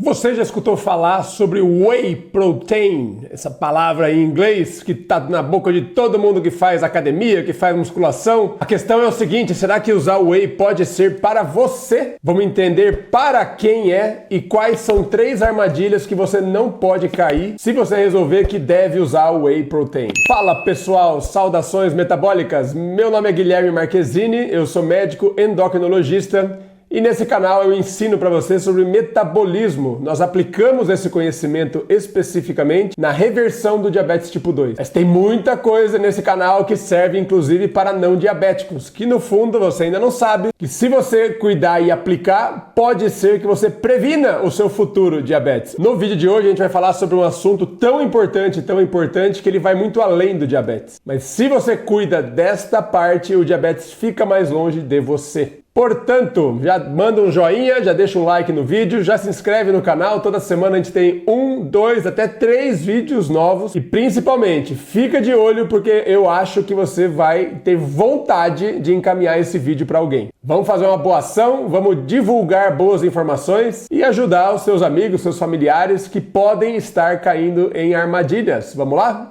Você já escutou falar sobre Whey Protein? Essa palavra em inglês que está na boca de todo mundo que faz academia, que faz musculação. A questão é o seguinte, será que usar Whey pode ser para você? Vamos entender para quem é e quais são 3 armadilhas que você não pode cair se você resolver que deve usar o Whey Protein. Fala pessoal, saudações metabólicas. Meu nome é Guilherme Marquezini, eu sou médico endocrinologista. E nesse canal eu ensino para você sobre metabolismo. Nós aplicamos esse conhecimento especificamente na reversão do diabetes tipo 2. Mas tem muita coisa nesse canal que serve inclusive para não diabéticos, que no fundo você ainda não sabe, que se você cuidar e aplicar, pode ser que você previna o seu futuro diabetes. No vídeo de hoje a gente vai falar sobre um assunto tão importante que ele vai muito além do diabetes. Mas se você cuida desta parte, o diabetes fica mais longe de você. Portanto, já manda um joinha, já deixa um like no vídeo, já se inscreve no canal. Toda semana a gente tem 1, 2, até 3 vídeos novos. E principalmente, fica de olho porque eu acho que você vai ter vontade de encaminhar esse vídeo para alguém. Vamos fazer uma boa ação, vamos divulgar boas informações e ajudar os seus amigos, seus familiares que podem estar caindo em armadilhas. Vamos lá?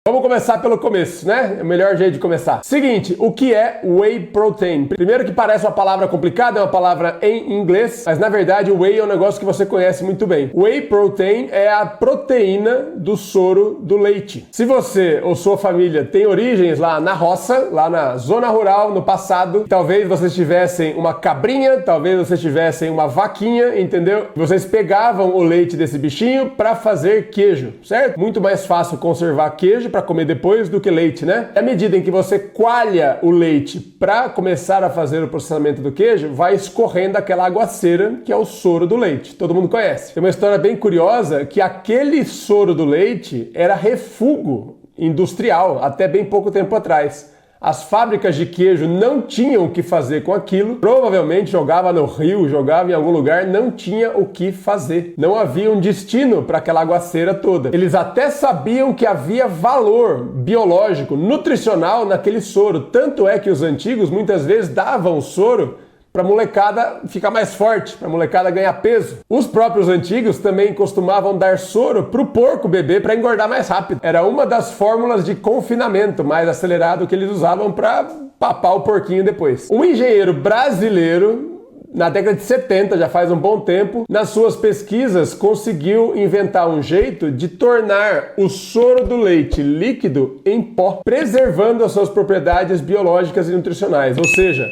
Vamos começar pelo começo, né? É o melhor jeito de começar. Seguinte, o que é Whey Protein? Primeiro que parece uma palavra complicada, é uma palavra em inglês, mas na verdade o Whey é um negócio que você conhece muito bem. Whey Protein é a proteína do soro do leite. Se você ou sua família tem origens lá na roça, lá na zona rural, no passado, talvez vocês tivessem uma cabrinha, talvez vocês tivessem uma vaquinha, entendeu? Vocês pegavam o leite desse bichinho para fazer queijo, certo? Muito mais fácil conservar queijo para comer depois do que leite, né? À medida em que você coalha o leite para começar a fazer o processamento do queijo, vai escorrendo aquela aguaceira que é o soro do leite. Todo mundo conhece. Tem uma história bem curiosa que aquele soro do leite era refúgio industrial até bem pouco tempo atrás. As fábricas de queijo não tinham o que fazer com aquilo, provavelmente jogava no rio, jogava em algum lugar, não tinha o que fazer. Não havia um destino para aquela aguaceira toda. Eles até sabiam que havia valor biológico, nutricional naquele soro. Tanto é que os antigos muitas vezes davam soro para a molecada ficar mais forte, para a molecada ganhar peso. Os próprios antigos também costumavam dar soro para o porco beber para engordar mais rápido. Era uma das fórmulas de confinamento mais acelerado que eles usavam para papar o porquinho depois. Um engenheiro brasileiro, na década de 70, já faz um bom tempo, nas suas pesquisas conseguiu inventar um jeito de tornar o soro do leite líquido em pó, preservando as suas propriedades biológicas e nutricionais. Ou seja,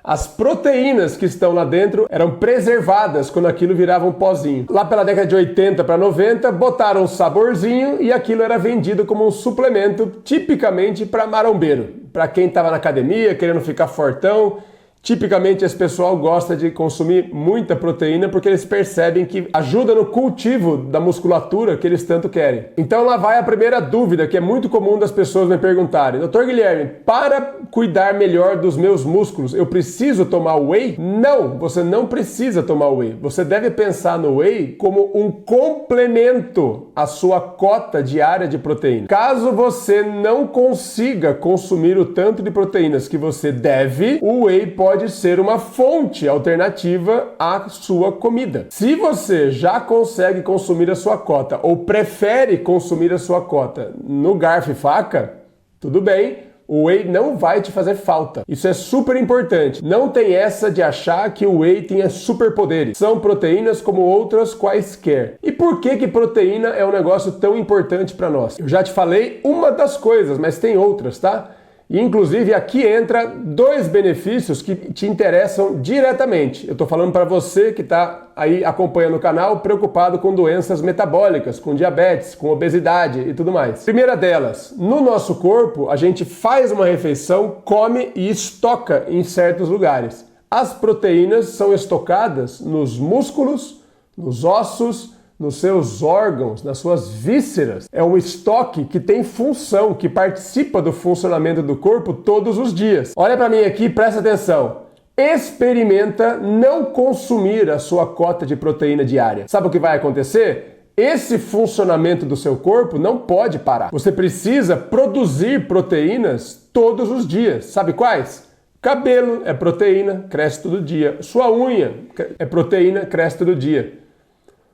as proteínas que estão lá dentro eram preservadas quando aquilo virava um pozinho. Lá pela década de 80 para 90, botaram um saborzinho e aquilo era vendido como um suplemento tipicamente para marombeiro. Para quem estava na academia, querendo ficar fortão. Tipicamente esse pessoal gosta de consumir muita proteína porque eles percebem que ajuda no cultivo da musculatura que eles tanto querem. Então lá vai a primeira dúvida que é muito comum das pessoas me perguntarem: Dr. Guilherme, para cuidar melhor dos meus músculos, eu preciso tomar whey? Não, você não precisa tomar whey. Você deve pensar no whey como um complemento à sua cota diária de proteína. Caso você não consiga consumir o tanto de proteínas que você deve, o whey pode ser uma fonte alternativa à sua comida. Se você já consegue consumir a sua cota ou prefere consumir a sua cota no garfo e faca, tudo bem, o whey não vai te fazer falta. Isso é super importante. Não tem essa de achar que o whey tenha superpoderes. São proteínas como outras quaisquer. E por que proteína é um negócio tão importante para nós? Eu já te falei uma das coisas, mas tem outras, tá? E, inclusive, aqui entra 2 benefícios que te interessam diretamente. Eu estou falando para você que está aí acompanhando o canal, preocupado com doenças metabólicas, com diabetes, com obesidade e tudo mais. Primeira delas, no nosso corpo, a gente faz uma refeição, come e estoca em certos lugares. As proteínas são estocadas nos músculos, nos ossos, nos seus órgãos, nas suas vísceras. É um estoque que tem função, que participa do funcionamento do corpo todos os dias. Olha para mim aqui, presta atenção. Experimenta não consumir a sua cota de proteína diária. Sabe o que vai acontecer? Esse funcionamento do seu corpo não pode parar. Você precisa produzir proteínas todos os dias. Sabe quais? Cabelo é proteína, cresce todo dia. Sua unha é proteína, cresce todo dia.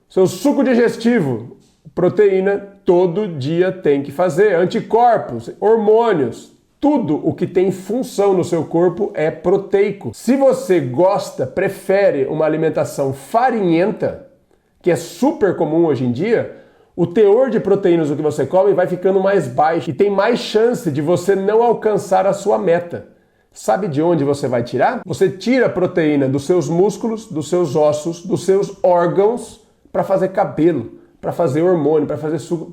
Seu suco digestivo, proteína, todo dia tem que fazer. Anticorpos, hormônios, tudo o que tem função no seu corpo é proteico. Se você gosta, prefere uma alimentação farinhenta, que é super comum hoje em dia, o teor de proteínas do que você come vai ficando mais baixo e tem mais chance de você não alcançar a sua meta. Sabe de onde você vai tirar? Você tira a proteína dos seus músculos, dos seus ossos, dos seus órgãos para fazer cabelo, para fazer hormônio, para fazer suco,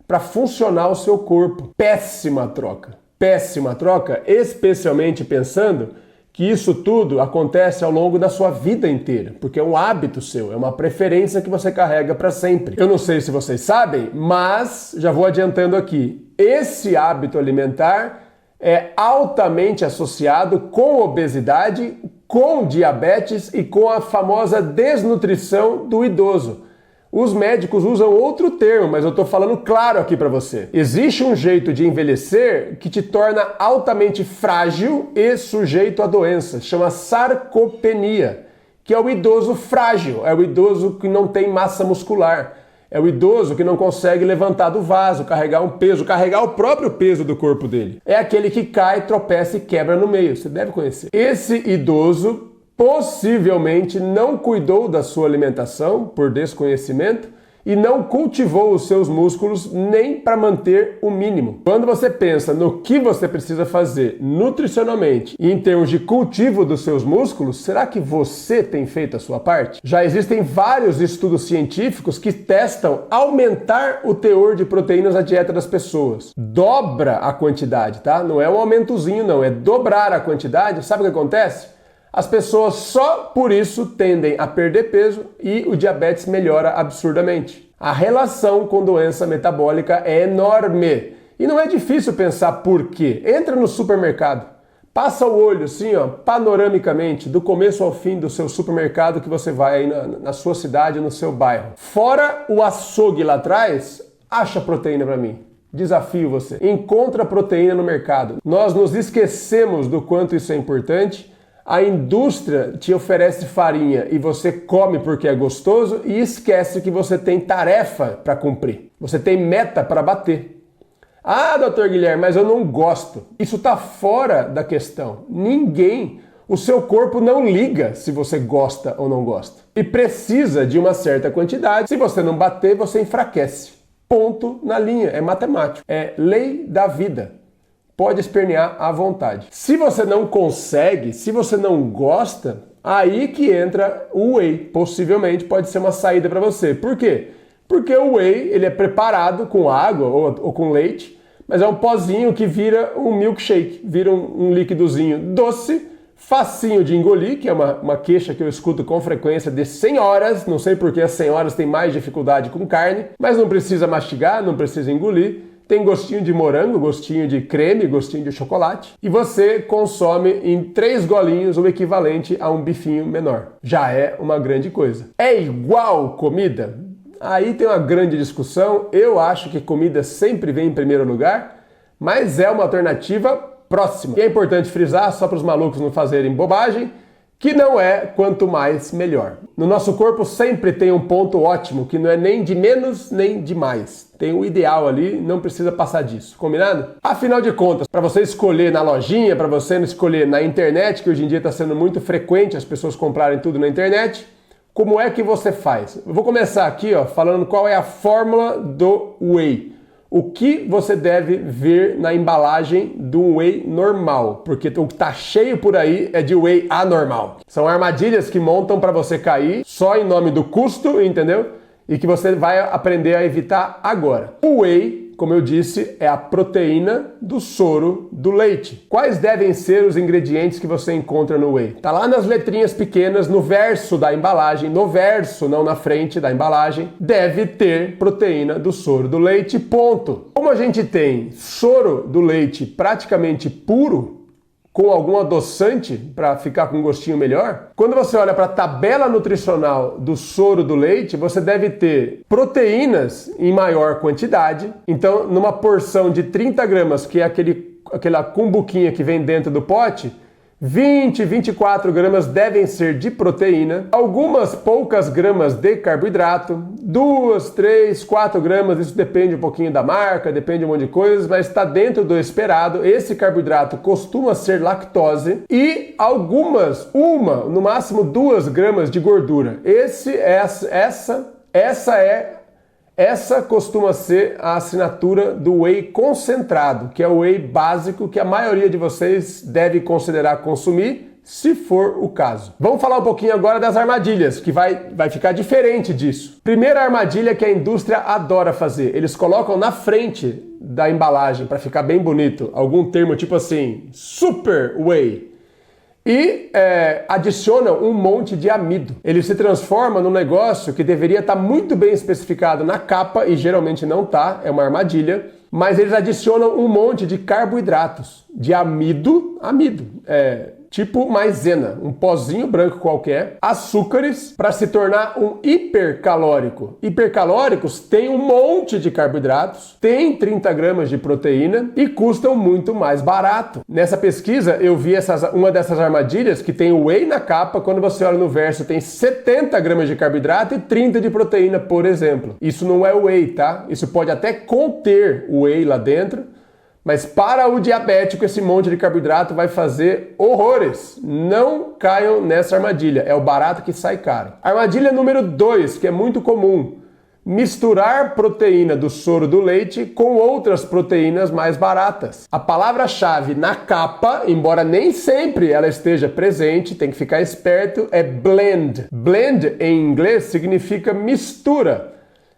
para funcionar o seu corpo. Péssima troca. Péssima troca, especialmente pensando que isso tudo acontece ao longo da sua vida inteira, porque é um hábito seu, é uma preferência que você carrega para sempre. Eu não sei se vocês sabem, mas já vou adiantando aqui. Esse hábito alimentar é altamente associado com obesidade, com diabetes e com a famosa desnutrição do idoso. Os médicos usam outro termo, mas eu estou falando claro aqui para você. Existe um jeito de envelhecer que te torna altamente frágil e sujeito a doenças. Chama sarcopenia, que é o idoso frágil, é o idoso que não tem massa muscular. É o idoso que não consegue levantar do vaso, carregar um peso, carregar o próprio peso do corpo dele. É aquele que cai, tropeça e quebra no meio. Você deve conhecer. Esse idoso possivelmente não cuidou da sua alimentação por desconhecimento e não cultivou os seus músculos nem para manter o mínimo. Quando você pensa no que você precisa fazer nutricionalmente e em termos de cultivo dos seus músculos, será que você tem feito a sua parte? Já existem vários estudos científicos que testam aumentar o teor de proteínas na dieta das pessoas. Dobra a quantidade, tá? Não é um aumentozinho não, é dobrar a quantidade. Sabe o que acontece? As pessoas só por isso tendem a perder peso e o diabetes melhora absurdamente. A relação com doença metabólica é enorme. E não é difícil pensar por quê. Entra no supermercado, passa o olho assim, ó, panoramicamente, do começo ao fim do seu supermercado que você vai aí na sua cidade, no seu bairro. Fora o açougue lá atrás, acha proteína para mim. Desafio você. Encontra proteína no mercado. Nós nos esquecemos do quanto isso é importante. A indústria te oferece farinha e você come porque é gostoso e esquece que você tem tarefa para cumprir. Você tem meta para bater. Ah, doutor Guilherme, mas eu não gosto. Isso está fora da questão. Ninguém, o seu corpo não liga se você gosta ou não gosta. E precisa de uma certa quantidade. Se você não bater, você enfraquece. Ponto na linha. É matemático. É lei da vida. Pode espernear à vontade. Se você não consegue, se você não gosta, aí que entra o whey. Possivelmente pode ser uma saída para você. Por quê? Porque o whey ele é preparado com água ou com leite, mas é um pozinho que vira um milkshake, vira um líquidozinho doce, facinho de engolir, que é uma queixa que eu escuto com frequência de senhoras. Não sei porque as senhoras têm mais dificuldade com carne, mas não precisa mastigar, não precisa engolir. Tem gostinho de morango, gostinho de creme, gostinho de chocolate. E você consome em 3 golinhos o equivalente a um bifinho menor. Já é uma grande coisa. É igual comida? Aí tem uma grande discussão. Eu acho que comida sempre vem em primeiro lugar, mas é uma alternativa próxima. E é importante frisar, só para os malucos não fazerem bobagem, que não é quanto mais melhor. No nosso corpo sempre tem um ponto ótimo, que não é nem de menos nem de mais. Tem o ideal ali, não precisa passar disso, combinado? Afinal de contas, para você escolher na lojinha, para você não escolher na internet, que hoje em dia está sendo muito frequente as pessoas comprarem tudo na internet, como é que você faz? Eu vou começar aqui, ó, falando qual é a fórmula do whey. O que você deve ver na embalagem do whey normal, porque o que tá cheio por aí é de whey anormal. São armadilhas que montam para você cair só em nome do custo, entendeu? E que você vai aprender a evitar agora. O whey, como eu disse, é a proteína do soro do leite. Quais devem ser os ingredientes que você encontra no whey? Tá lá nas letrinhas pequenas, no verso da embalagem, no verso, não na frente da embalagem, deve ter proteína do soro do leite, ponto. Como a gente tem soro do leite praticamente puro, com algum adoçante para ficar com um gostinho melhor, quando você olha para a tabela nutricional do soro do leite, você deve ter proteínas em maior quantidade. Então, numa porção de 30 gramas, que é aquela cumbuquinha que vem dentro do pote, 20, 24 gramas devem ser de proteína, algumas poucas gramas de carboidrato, 2, 3, 4 gramas, isso depende um pouquinho da marca, depende de um monte de coisas, mas está dentro do esperado. Esse carboidrato costuma ser lactose e algumas, no máximo 2 gramas de gordura. Essa costuma ser a assinatura do whey concentrado, que é o whey básico que a maioria de vocês deve considerar consumir, se for o caso. Vamos falar um pouquinho agora das armadilhas, que vai ficar diferente disso. Primeira armadilha que a indústria adora fazer, eles colocam na frente da embalagem, para ficar bem bonito, algum termo tipo assim, super whey. E adicionam um monte de amido. Ele se transforma num negócio que deveria estar muito bem especificado na capa, e geralmente não está, é uma armadilha, mas eles adicionam um monte de carboidratos, de amido, tipo maisena, um pozinho branco qualquer, açúcares, para se tornar um hipercalórico. Hipercalóricos têm um monte de carboidratos, tem 30 gramas de proteína e custam muito mais barato. Nessa pesquisa eu vi uma dessas armadilhas que tem o whey na capa, quando você olha no verso tem 70 gramas de carboidrato e 30 de proteína, por exemplo. Isso não é whey, tá? Isso pode até conter o whey lá dentro, mas para o diabético, esse monte de carboidrato vai fazer horrores. Não caiam nessa armadilha. É o barato que sai caro. Armadilha número 2, que é muito comum. Misturar proteína do soro do leite com outras proteínas mais baratas. A palavra-chave na capa, embora nem sempre ela esteja presente, tem que ficar esperto, é blend. Blend, em inglês, significa mistura.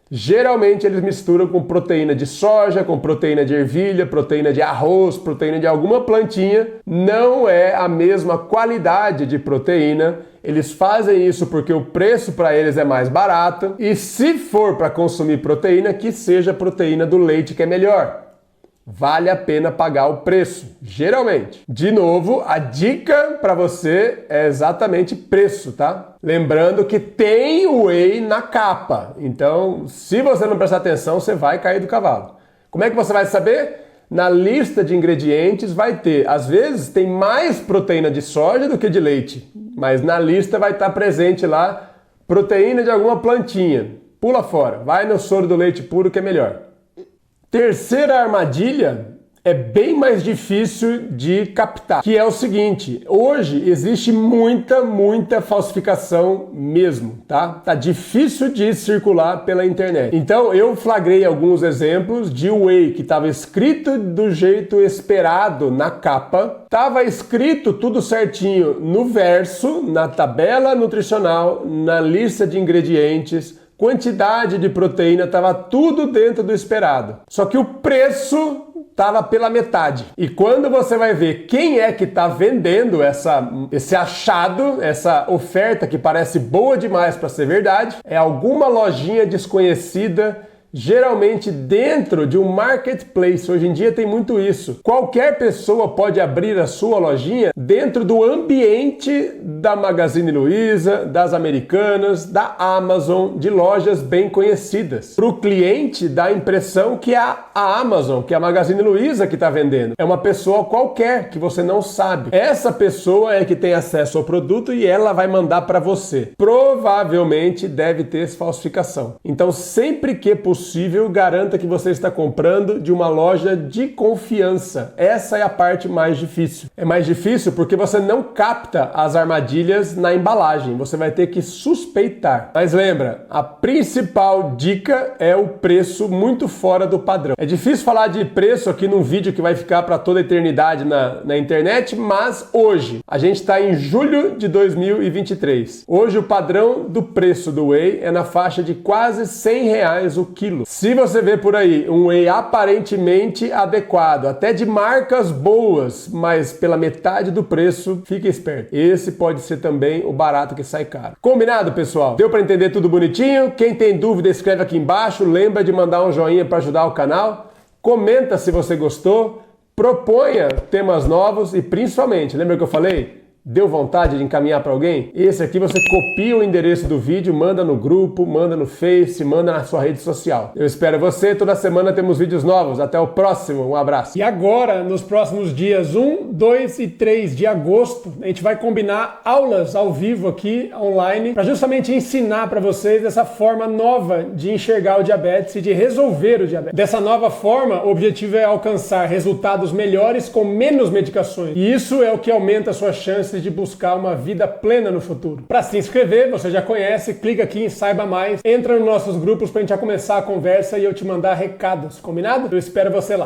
Geralmente eles misturam com proteína de soja, com proteína de ervilha, proteína de arroz, proteína de alguma plantinha. Não é a mesma qualidade de proteína. Eles fazem isso porque o preço para eles é mais barato. E se for para consumir proteína, que seja proteína do leite, que é melhor. Vale a pena pagar o preço, geralmente. De novo, a dica para você é exatamente preço, tá? Lembrando que tem whey na capa. Então, se você não prestar atenção, você vai cair do cavalo. Como é que você vai saber? Na lista de ingredientes vai ter, às vezes tem mais proteína de soja do que de leite, mas na lista vai estar presente lá proteína de alguma plantinha. Pula fora, vai no soro do leite puro que é melhor. Terceira armadilha é bem mais difícil de captar, que é o seguinte: hoje existe muita falsificação mesmo, tá? Tá difícil de circular pela internet. Então eu flagrei alguns exemplos de whey que estava escrito do jeito esperado na capa, estava escrito tudo certinho no verso, na tabela nutricional, na lista de ingredientes, quantidade de proteína, estava tudo dentro do esperado. Só que o preço estava pela metade. E quando você vai ver quem é que está vendendo esse achado, essa oferta que parece boa demais para ser verdade, é alguma lojinha desconhecida, geralmente dentro de um marketplace. Hoje em dia tem muito isso. Qualquer pessoa pode abrir a sua lojinha dentro do ambiente da Magazine Luiza, das Americanas, da Amazon, de lojas bem conhecidas. Para o cliente dá a impressão que é a Amazon, que é a Magazine Luiza que está vendendo. É uma pessoa qualquer que você não sabe. Essa pessoa é que tem acesso ao produto e ela vai mandar para você. Provavelmente deve ter falsificação. Então, sempre que possível, garanta que você está comprando de uma loja de confiança. Essa é a parte mais difícil. É mais difícil porque você não capta as armadilhas na embalagem. Você vai ter que suspeitar. Mas lembra, a principal dica é o preço muito fora do padrão. É difícil falar de preço aqui num vídeo que vai ficar para toda a eternidade na internet, mas hoje, a gente está em julho de 2023. Hoje o padrão do preço do whey é na faixa de quase R$100 o quilo. Se você vê por aí um whey aparentemente adequado, até de marcas boas, mas pela metade do preço, fique esperto. Esse pode ser também o barato que sai caro. Combinado, pessoal? Deu para entender tudo bonitinho? Quem tem dúvida, escreve aqui embaixo. Lembra de mandar um joinha para ajudar o canal. Comenta se você gostou. Proponha temas novos e principalmente, lembra que eu falei? Deu vontade de encaminhar para alguém? Esse aqui você copia o endereço do vídeo, manda no grupo, manda no Face, manda na sua rede social. Eu espero você, toda semana temos vídeos novos. Até o próximo, um abraço. E agora, nos próximos dias 1, 2 e 3 de agosto, a gente vai combinar aulas ao vivo aqui, online, para justamente ensinar para vocês essa forma nova de enxergar o diabetes e de resolver o diabetes. Dessa nova forma, o objetivo é alcançar resultados melhores com menos medicações. E isso é o que aumenta a sua chance de buscar uma vida plena no futuro. Para se inscrever, você já conhece, clica aqui em Saiba Mais, entra nos nossos grupos para a gente já começar a conversa e eu te mandar recados, combinado? Eu espero você lá.